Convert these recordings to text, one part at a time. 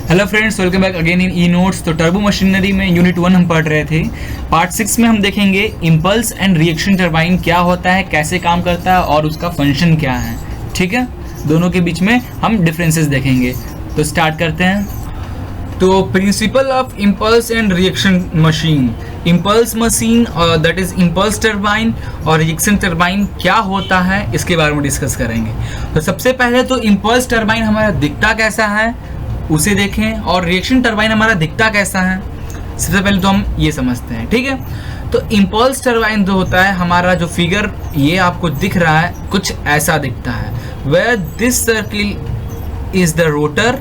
Hello friends, welcome back again in e notes. तो turbo machinery में unit 1 हम पढ़ रहे थे। पार्ट 6 में हम देखेंगे इम्पल्स एंड रिएक्शन टरबाइन क्या होता है, कैसे काम करता है और उसका फंक्शन क्या है। ठीक है, दोनों के बीच में हम डिफरेंसेस देखेंगे। तो स्टार्ट करते हैं। तो principle of impulse and reaction machine, impulse machine that is impulse turbine और रिएक्शन टरबाइन क्या होता है इसके बारे में डिस्कस करेंगे। तो सबसे पहले तो इम्पल्स टरबाइन हमारा दिखता कैसा है उसे देखें, और रिएक्शन टरबाइन हमारा दिखता कैसा है सबसे पहले तो हम ये समझते हैं। ठीक है, तो इम्पल्स टरबाइन जो होता है हमारा, जो फिगर ये आपको दिख रहा है कुछ ऐसा दिखता है। Where this circle is the rotor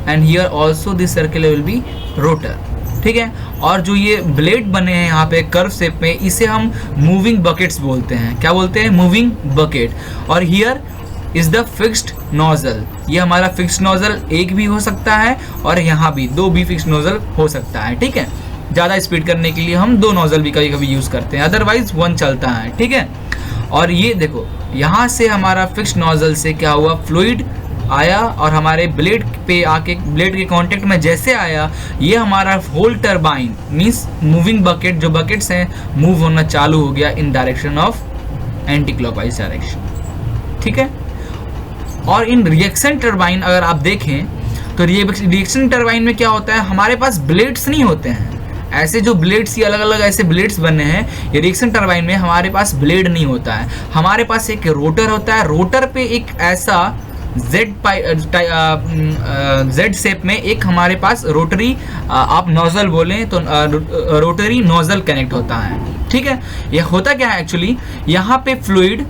and here also this circle will be rotor. ठीक है, और जो ये ब्लेड बने हैं यहाँ पे कर्व शेप में, इसे हम मूविंग बकेट्स बोलते हैं। क्या बोलते हैं? Moving bucket. और here is the fixed nozzle, ये हमारा फिक्स्ड नोजल एक भी हो सकता है और यहाँ भी दो भी फिक्स्ड नोजल हो सकता है। ठीक है, ज़्यादा स्पीड करने के लिए हम दो नोजल भी कभी कभी यूज़ करते हैं, अदरवाइज वन चलता है। ठीक है, और ये देखो यहाँ से हमारा फिक्स्ड नोजल से क्या हुआ, फ्लूइड आया और हमारे ब्लेड पे आके ब्लेड के कांटेक्ट में जैसे आया, ये हमारा whole turbine means moving bucket, जो बकेट्स हैं मूव होना चालू हो गया in direction of anti clockwise direction. ठीक है, और इन रिएक्शन टरबाइन अगर आप देखें तो रिएक्शन टरबाइन में क्या होता है, हमारे पास ब्लेड्स नहीं होते हैं। ऐसे जो ब्लेड्स, ये अलग अलग ऐसे ब्लेड्स बने हैं, ये रिएक्शन टरबाइन में हमारे पास ब्लेड नहीं होता है। हमारे पास एक रोटर होता है, रोटर पे एक ऐसा जेड शेप में एक हमारे पास रोटरी, आप नोजल बोलें तो रोटरी नोजल कनेक्ट होता है। ठीक है, यह होता क्या है एक्चुअली, यहाँ पे फ्लूइड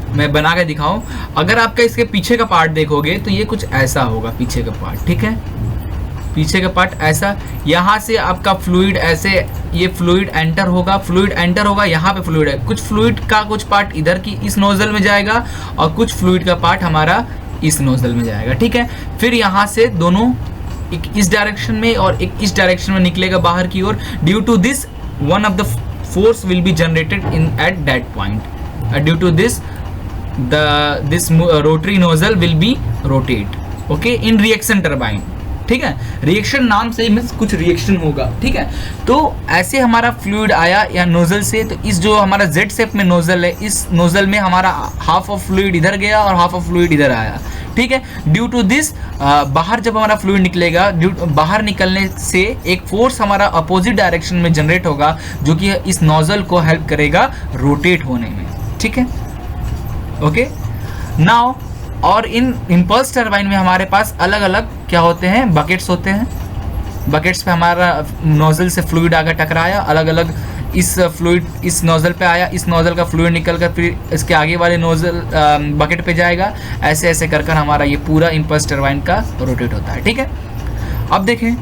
मैं बना के दिखाऊं, अगर आपका इसके पीछे का पार्ट देखोगे तो ये कुछ ऐसा होगा पीछे का पार्ट। ठीक है, पीछे का पार्ट ऐसा, यहाँ से आपका फ्लूइड ऐसे, ये फ्लूइड एंटर होगा, यहाँ पे फ्लूइड है, कुछ फ्लूइड का कुछ पार्ट इधर की इस नोजल में जाएगा और कुछ फ्लूइड का पार्ट हमारा इस नोजल में जाएगा। ठीक है, फिर यहाँ से दोनों एक इस डायरेक्शन में और एक इस डायरेक्शन में निकलेगा बाहर की ओर। Due to this one of the force will be generated in at that point. Due to दिस this rotary nozzle will be rotate, okay, in reaction turbine। ठीक है, रिएक्शन नाम से मीन्स कुछ रिएक्शन होगा। ठीक है, तो ऐसे हमारा फ्लूइड आया या नोजल से, तो इस जो हमारा जेड शेप में नोजल है, इस नोजल में हमारा हाफ ऑफ फ्लूइड इधर गया और हाफ ऑफ फ्लूइड इधर आया। ठीक है, ड्यू टू दिस बाहर जब हमारा फ्लूइड निकलेगा, बाहर निकलने से एक फोर्स हमारा अपोजिट डायरेक्शन में जनरेट होगा, जो कि इस नोजल को हेल्प करेगा रोटेट होने में। ठीक है, ओके नाउ, और इन इम्पल्स टरबाइन में हमारे पास अलग अलग क्या होते हैं, बकेट्स होते हैं। बकेट्स पे हमारा नोजल से फ्लूइड आकर टकराया, अलग अलग इस फ्लूइड इस नोजल पे आया, इस नोजल का फ्लूइड निकल कर फिर इसके आगे वाले नोजल बकेट पे जाएगा। ऐसे ऐसे कर हमारा ये पूरा इम्पल्स टरबाइन का रोटेट होता है। ठीक है, अब देखें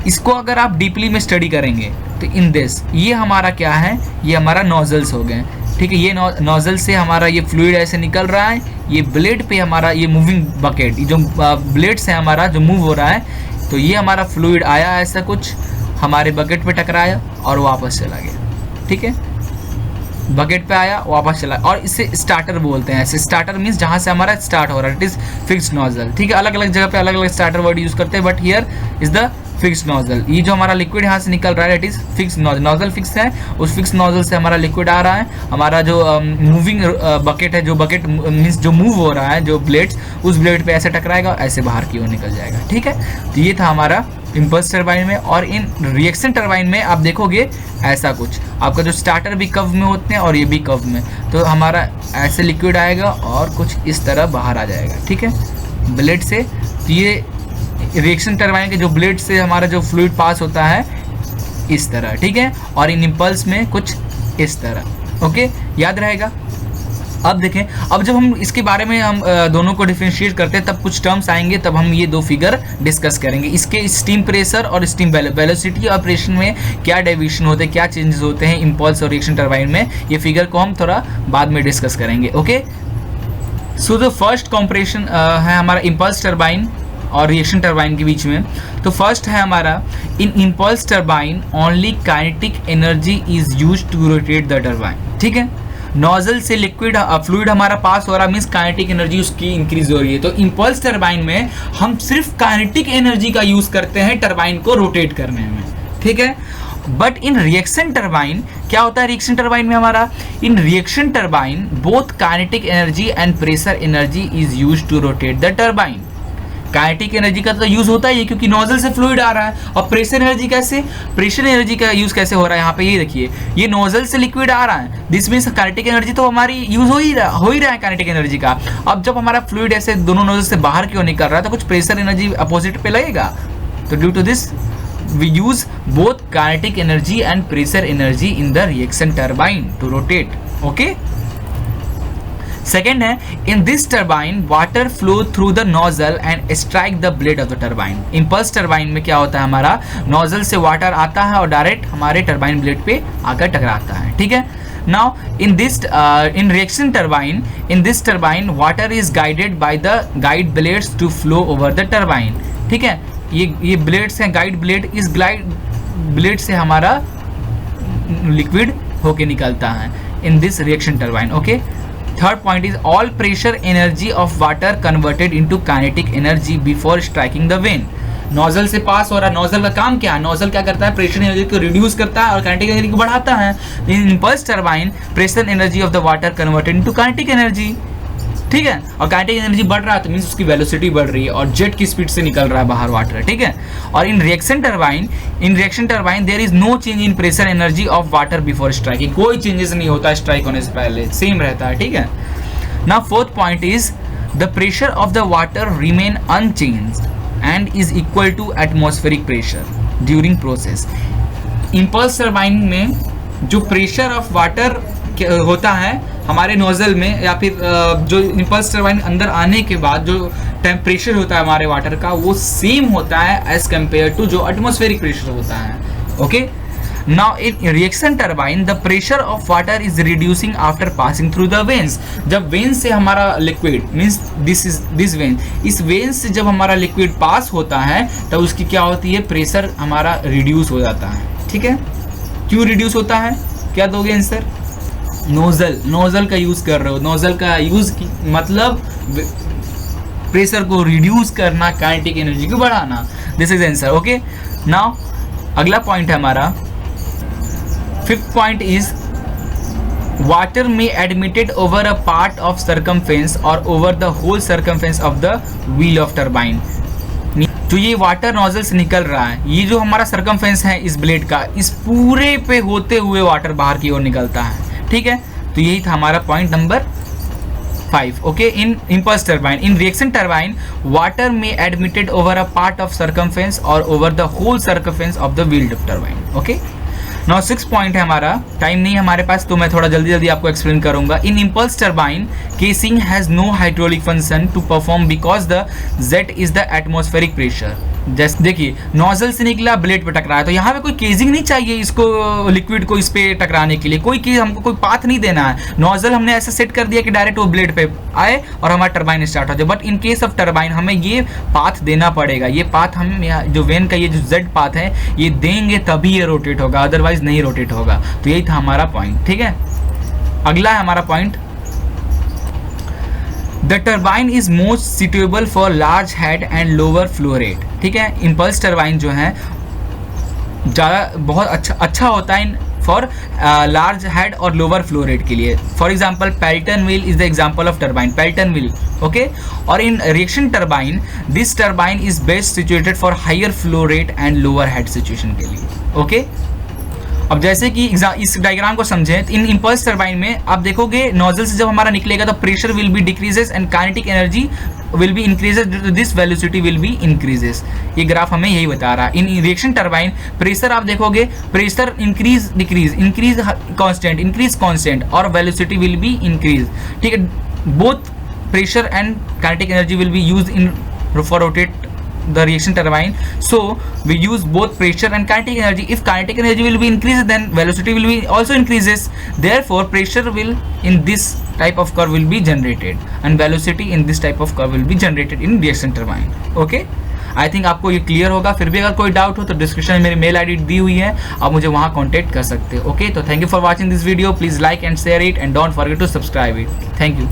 इसको अगर आप डीपली में स्टडी करेंगे तो इन दिस, ये हमारा क्या है, ये हमारा नोजल्स हो गए। ठीक है, ये नोजल से हमारा ये फ्लूइड ऐसे निकल रहा है, ये ब्लेड पे हमारा ये मूविंग बकेट, जो ब्लेड्स है हमारा जो मूव हो रहा है, तो ये हमारा फ्लूइड आया ऐसा कुछ हमारे बकेट पे टकराया और वापस चला गया। ठीक है, बकेट पे आया वापस चला, और इसे स्टार्टर बोलते हैं। ऐसे स्टार्टर मीन्स जहाँ से हमारा स्टार्ट हो रहा है, इट इज फिक्स्ड नोजल। ठीक है, अलग अलग जगह पे अलग अलग स्टार्टर वर्ड यूज करते हैं, but here is the fixed nozzle. ये जो हमारा लिक्विड यहाँ से निकल रहा है, it is fixed nozzle, nozzle fix है, उस फिक्स नोजल से हमारा लिक्विड आ रहा है। हमारा जो मूविंग बकेट है, जो बकेट मीन्स जो मूव हो रहा है, जो ब्लेड्स, उस ब्लेड पे ऐसे टकराएगा, ऐसे बाहर की ओर निकल जाएगा। ठीक है, तो ये था हमारा इम्पल्स टरबाइन में। और इन रिएक्शन टरबाइन में आप देखोगे ऐसा कुछ, आपका जो स्टार्टर भी कव में होते हैं और ये भी कव में, तो हमारा ऐसे लिक्विड आएगा और कुछ इस तरह बाहर आ जाएगा। ठीक है, ब्लेड से, तो ये रिएक्शन टरबाइन के जो ब्लेड से हमारा जो फ्लूइड पास होता है इस तरह। ठीक है, और इन इम्पल्स में कुछ इस तरह। ओके, याद रहेगा। अब देखें, अब जब हम इसके बारे में हम दोनों को डिफरेंशिएट करते हैं, तब कुछ टर्म्स आएंगे, तब हम ये दो फिगर डिस्कस करेंगे। इसके स्टीम प्रेशर और स्टीम वेलोसिटी ऑपरेशन में क्या डेविएशन होते हैं, क्या चेंजेस होते हैं इम्पल्स और रिएक्शन टरबाइन में, ये फिगर को हम थोड़ा बाद में डिस्कस करेंगे। Okay, so the first comparison है हमारा इम्पल्स टरबाइन और रिएक्शन टरबाइन के बीच में। तो फर्स्ट है हमारा, in impulse turbine only kinetic energy is used to rotate the turbine. ठीक है, नोजल से लिक्विड फ्लूइड हमारा पास हो रहा मीन्स काइनेटिक एनर्जी उसकी इंक्रीज हो रही है। तो इंपल्स टरबाइन में हम सिर्फ काइनेटिक एनर्जी का यूज करते हैं टरबाइन को रोटेट करने में, ठीक है। बट इन रिएक्शन टरबाइन क्या होता है, रिएक्शन टरबाइन में हमारा, in reaction turbine both kinetic energy and pressure energy is use to rotate the turbine. Kinetic energy का तो यूज होता ही है क्योंकि नोजल से फ्लूइड आ रहा है, और प्रेशर एनर्जी कैसे, प्रेशर एनर्जी का यूज कैसे हो रहा है, यहाँ पे ये देखिए ये नोजल से लिक्विड आ रहा है, दिस मीन्स काइनेटिक एनर्जी तो हमारी यूज हो ही रहा है काइनेटिक एनर्जी का। अब जब हमारा फ्लूइड ऐसे दोनों नोजल से बाहर क्यों निकल रहा है तो कुछ प्रेशर एनर्जी अपोजिट पे लगेगा, तो due to this we use both kinetic energy and pressure energy in the reaction turbine to rotate, okay। Second है, in this turbine water flow through the nozzle and strike the blade of the turbine। impulse turbine में क्या होता है, हमारा nozzle से water आता है और डायरेक्ट हमारे टरबाइन ब्लेड पे आकर टकराता है, ठीक है। Now in this in reaction turbine water is guided by the guide blades to flow over the turbine, ठीक है। ये ब्लेड्स हैं, गाइड ब्लेड, इस गाइड ब्लेड से हमारा लिक्विड होके निकलता है in this reaction turbine, okay. Third point is all pressure energy of water converted into kinetic energy before striking the when. Nozzle से पास हो रहा है, नोजल का काम क्या है, नोजल क्या करता है, प्रेशर एनर्जी को रिड्यूस करता है और काइनेटिक एनर्जी को बढ़ाता है। In impulse turbine pressure energy of the water converted into kinetic energy, ठीक है। और काइनेटिक एनर्जी बढ़ रहा है तो मींस उसकी वेलोसिटी बढ़ रही है और जेट की स्पीड से निकल रहा है बाहर वाटर, ठीक है। और in reaction turbine there is no change in pressure energy of water before striking, कोई चेंजेस नहीं होता स्ट्राइक होने से पहले, सेम रहता है, ठीक है। Now fourth point is the pressure of the water remain unchanged and is equal to atmospheric pressure during process. Impulse turbine में जो प्रेशर ऑफ वाटर होता है हमारे नोजल में, या फिर जो इंपल्स टरबाइन अंदर आने के बाद जो टेम्परेचर होता है हमारे वाटर का वो सेम होता है एज कंपेयर टू जो एटमॉस्फेरिक प्रेशर होता है, okay. Now in reaction turbine the pressure of water is reducing after passing through the veins. जब वेन से हमारा लिक्विड मीन्स दिस वेन, इस वेन से जब हमारा लिक्विड पास होता है तब उसकी क्या होती है, प्रेशर हमारा रिड्यूस हो जाता है, ठीक है। क्यों रिड्यूस होता है, क्या दोगे आंसर, नोजल का यूज कर रहे हो, नोजल का यूज मतलब प्रेशर को रिड्यूस करना, काइनेटिक एनर्जी को बढ़ाना, this is answer, okay. Now अगला पॉइंट है हमारा, फिफ्थ पॉइंट इज वाटर में admitted over a part of circumference और over the whole circumference of the wheel of turbine. जो ये वाटर नोजल से निकल रहा है, ये जो हमारा सर्कमफेरेंस है इस ब्लेड का, इस पूरे पे होते हुए वाटर बाहर की ओर निकलता है, ठीक है। तो यही था हमारा point number 5, okay. In impulse turbine, in reaction turbine water में admitted over a part of circumference और over the whole circumference of the wheel of turbine, okay. Now 6 point है हमारा, टाइम नहीं है हमारे पास तो मैं थोड़ा जल्दी आपको एक्सप्लेन करूंगा। In impulse turbine casing has no hydraulic function to perform because the jet is the atmospheric pressure. जैसे देखिए नोजल से निकला ब्लेड पे टकराया, तो यहाँ पे कोई केजिंग नहीं चाहिए इसको, लिक्विड को इस पे टकराने के लिए कोई हमको कोई पाथ नहीं देना है। नोजल हमने ऐसा सेट कर दिया कि डायरेक्ट वो ब्लेड पे आए और हमारा टरबाइन स्टार्ट हो जाए। But in case of turbine हमें ये पाथ देना पड़ेगा, ये पाथ हम जो वेन का ये जो जेड पाथ है ये देंगे तभी ये रोटेट होगा, अदरवाइज नहीं रोटेट होगा। तो यही था हमारा पॉइंट, ठीक है। अगला है हमारा point, the turbine is most suitable for large head and lower flow rate, ठीक है। इंपल्स टरबाइन जो है ज़्यादा बहुत अच्छा होता है फॉर लार्ज हेड और लोअर फ्लो रेट के लिए। For example Pelton wheel is the example of turbine, Pelton wheel, okay. और in reaction turbine this turbine is best situated for higher flow rate and lower head situation के लिए, okay. अब जैसे कि इस diagram को समझें, इन इंपल्स टरबाइन में आप देखोगे नोजल से जब हमारा निकलेगा तो pressure will be decreases and kinetic energy will be increases, this velocity will be increases. ये ग्राफ हमें यही बता रहा है। इन रिएक्शन टरबाइन प्रेशर आप देखोगे, pressure increase increase constant, increase constant और वेलोसिटी विल बी इंक्रीज, ठीक है। Both pressure and kinetic energy will be used in for rotate the reaction turbine, so we use both pressure and kinetic energy. If kinetic energy will be increased, then velocity will be also increases, therefore pressure will in this type of curve will be generated and velocity in this type of curve will be generated in reaction turbine, okay. I think आपको ये clear होगा। फिर भी अगर कोई doubt हो तो description में मेरी मेल आईडी दी हुई है, आप मुझे वहाँ कॉन्टैक्ट कर सकते हो। ओके, तो thank you for watching this video, please like and share it and don't forget to subscribe it. Thank you.